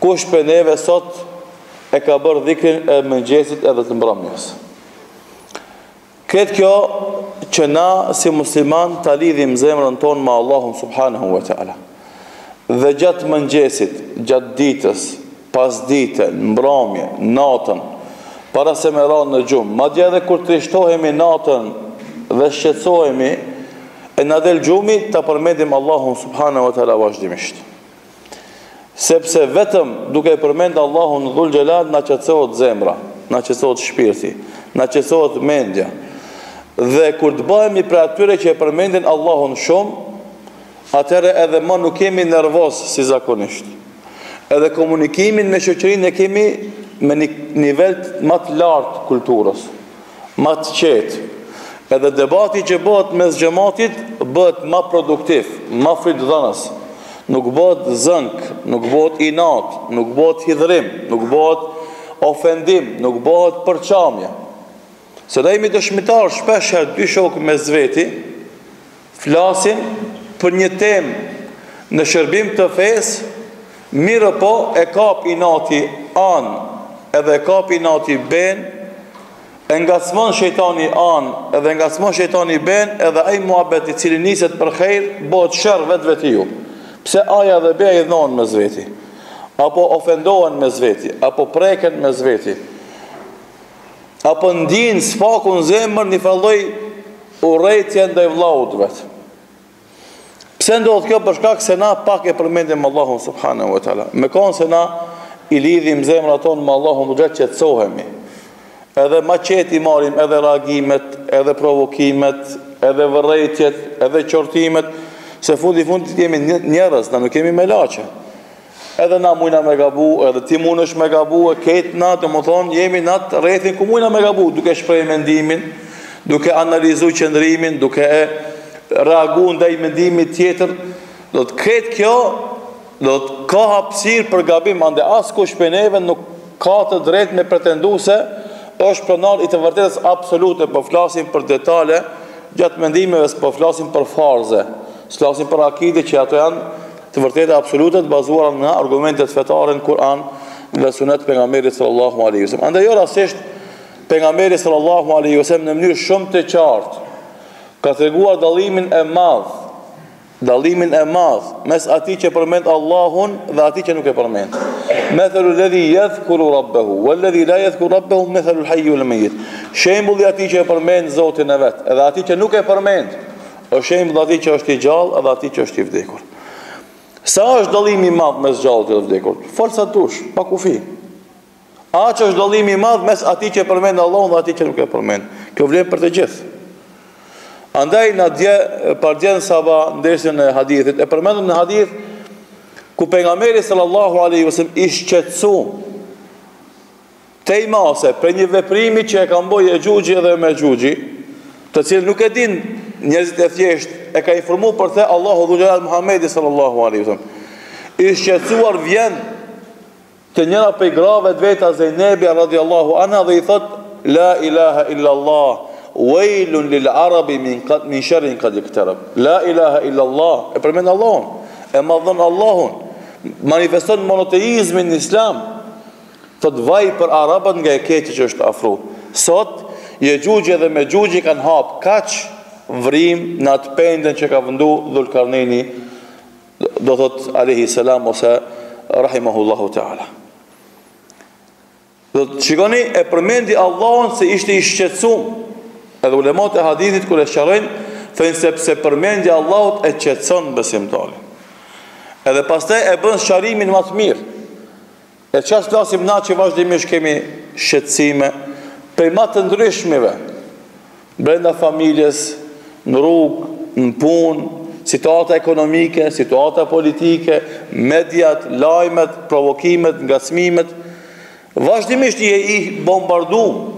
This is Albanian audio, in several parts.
kush për neve sot e ka bërë dhikrin e mëngjesit edhe të mbrëmjes. Këtë kjo që na si musliman ta lidhim zemrën tonë me Allahun subhanahu wa ta'ala. Dhe gjatë mëngjesit, gjatë ditës, pas ditën, mbrëmje, natën, para se me ranë në gjumë, madje edhe kur trishtohemi natën dhe shqetësohemi, e na del gjumi ta përmendim Allahun subhanahu wa ta'ala vazhdimisht. Sepse vetëm duke përmend Allahun dhul xhelal na qetësohet zemra, na qetësohet shpirti, na qetësohet mendja. Dhe kur të bëhemi për atyre që e përmendin Allahun shumë, atëherë edhe më nuk kemi nervoz si zakonisht. Edhe komunikimin me shoqërinë e kemi me një nivel më të lartë kulturës, më të qetë. Edhe debati që bëhet mes xhamatit bëhet më produktiv, më frikëdhënës. Nuk bëhet zënk, nuk bëhet inat, nuk bëhet hidhrim, nuk bëhet ofendim, nuk bëhet përçamje. Se da jemi dëshmitar shpesh herë dy shokë mes veti flasin për një temë në shërbim të fesë, mirë po e kap inati anë edhe e kap inati ben, e ngacmon shejtani anë edhe ngacmon shejtani ben, edhe ai muhabet i cili niset për hejr bëhet sherr vetë ju. Pse aja dhe beja i dhonë mes veti, apo ofendohen mes veti, apo preken mes veti, apo ndinë s'pakun zemër një falloj urrejtje ndaj vllaut vetë. Pse ndodh kjo? Për shkak se na pak e përmendim Allahun subhanahu wa taala. Me konë se na i lidhim zemrat tonë me Allahun duke qetësohemi. Edhe ma qeti marim edhe reagimet, edhe provokimet, edhe vërrejtjet, edhe qortimet, se fundit jemi njerëz, na nuk kemi me laçe. Edhe na mujna me gabu, edhe ti munësh me gabu, e ketë na, të më thonë, jemi në atë rrethin ku mujna me gabu, duke shprej mendimin, duke analizu qëndrimin, duke reagu ndaj mendimit tjetër, do të ketë kjo, do të ka hapësirë për gabim, ande as kush prej neve nuk ka të drejtë me pretendu se është pronar i të vërtetës absolute, po flasim për detale, gjatë mendimeve po flasim për farze, flasim për akide që ato janë të vërtetë absolute të bazuara në argumentet fetare në Kur'an dhe sunet pejgamberit sallallahu alaihi wasallam. Andaj jo rastisht pejgamberi sallallahu alaihi wasallam në mënyrë shumë të qartë ka treguar dallimin e madh mes atij që përmend Allahun dhe atij që nuk e përmend. Mathalu alladhi yadhkuru rabbahu walladhi la yadhkuru rabbahu mathalu al-hayy wal-mayyit. Shembulli i atij që e përmend Zotin e vet edhe atij që nuk e përmend, është shembulli atij që është i gjallë edhe atij që është i vdekur. Sa është dallimi i madh mes gjallit dhe vdekur? Forca dush, pa kufi. Aq është dallimi i madh mes atij që përmend Allahun dhe atij që nuk e përmend. Kjo vlen për të gjithë. Andaj na dje pardjen saba ndërsën e hadithit, e përmendëm në hadith ku pejgamberi sallallahu alaihi wasallam i shqetësoi tejmase për një veprimi që e ka bërë Xhuxhi dhe Mexhuxhi, të cilën nuk e din njerëzit e thjesht, e ka informuar për të Allahu dhul xhelal Muhamedi sallallahu alaihi wasallam. I shqetësuar vjen te njëra prej grave të veta Zejnebi radhiyallahu anha dhe i thot la ilaha illa Allah wailun lil arabi min sharrin qad iktarab. La ilaha illa Allah, e përmend Allahun, e madhon Allahun, manifeston monoteizmin në Islam. Thot vaj për arabët nga e keqja që është afru. Sot Xhuxhi dhe Mexhuxhi kanë hap kaq vrim në atë pendën që ka vëndu Dhulkarneni, do thot alayhi salam ose rahimahullahu taala. Do të shikoni, e përmendi Allahun se ishte i shqetësuar. Edhe ulemat e hadithit kur e sqarojnë, thënë sepse përmendja e Allahut e qetëson besimtarin. Edhe pastaj e bën sqarimin më të mirë. E çfarë flasim na që vazhdimisht kemi shqetësime për më të ndryshmeve brenda familjes, në rrugë, në punë, situata ekonomike, situata politike, mediat, lajmet, provokimet, ngacmimet, vazhdimisht i bombarduar.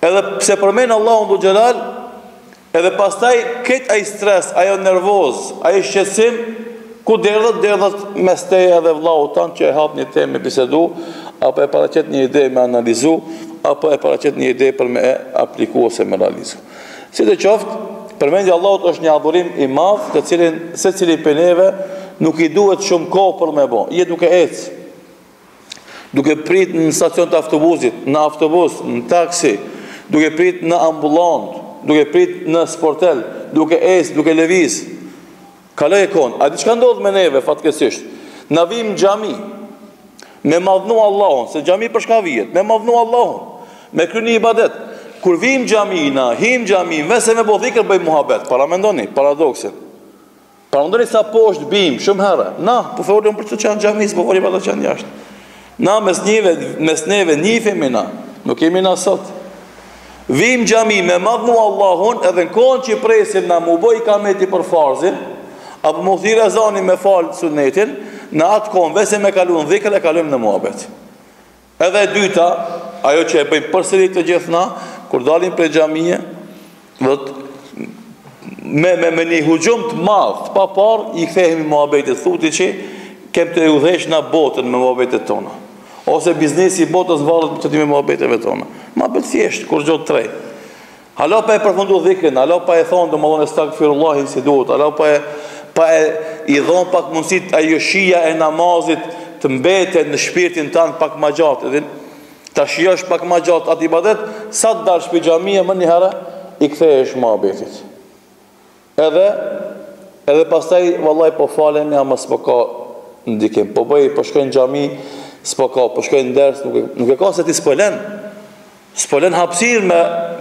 Edhe pse përmend Allahun dhul xhelal, edhe pastaj këtë ai stres, ajo nervoz, ai shqetësim, ku derdhët mes teje dhe vllaut tan që e hap një temë me bisedu, apo e paraqet një ide me analizu, apo e paraqet një ide për me aplikuar ose me realizu. Sidoqoftë, përmendja e Allahut është një adhurim i madh, të cilin secili prej neve nuk i duhet shumë kohë për me bë. Je duke ecë. duke prit në stacion të autobusit, në autobus, në taksi, duke prit në ambulant, duke prit në sportel, duke duke lëviz. Kaloj e konë. A di çka ndodh me neve fatkesisht? Na vim në xhami me madhnu Allahun, se xhami për çka vihet? Me madhnu Allahun, me kryeni ibadet. Kur vim xhami na, him xhami, vese me bodhikër bëjmë muhabet. Para mendoni, paradoksin. Para mendoni sa poshtë bim shumë herë. Na, po folëm për çka janë xhamis, po folëm për çka janë jashtë. Na mes neve nifemi na, nuk kemi na sot. Vim xhami me madhnu Allahun, edhe në kohën që presim na mu bë ikameti për farzin, apo mu thirr ezanin me fal sunetin, në atë kohën vese me kaluan dhikr e kalojmë në muhabet. Edhe e dyta, ajo që e bëjmë përsëri të gjithë na, kur dalim prej xhamie, me një hujum të madh, pa parë, i kthehemi muhabetit, thuti që kem të udhëhesh na botën me muhabetet tona. Ose biznesi i botës varet që ti me muhabeteve tona. Ma bëhet thjesht, kur gjot trej. Hala pa e përfundu dhikrin, hala pa e thonë domethënë astaghfirullahin si duhet, hala pa e i dhon pak mundësit ajo shija e namazit të mbetet në shpirtin tanë pak më gjatë, edhe ta shijosh pak më gjatë atë ibadet, sa të dalësh për xhamia më një herë i kthehesh muhabetit. Edhe pastaj vallahi po falem ja mos po ka ndikim. Po bëj, po shkoj në xhami, s'po ka, po shkoj në ders, nuk e ka se ti s'polen hapësir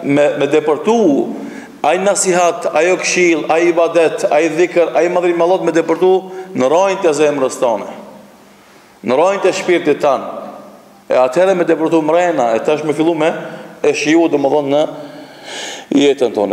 me depërtu ai nasihat, ajo këshill, ai ibadet, ai dhikr, ai madhrim Allah me depërtu në rojnë të zemrës tane, në rojnë të shpirtit tanë. E atëherë me depërtu mrena, e tash me fillu me e shiju domethënë në jetën tonë.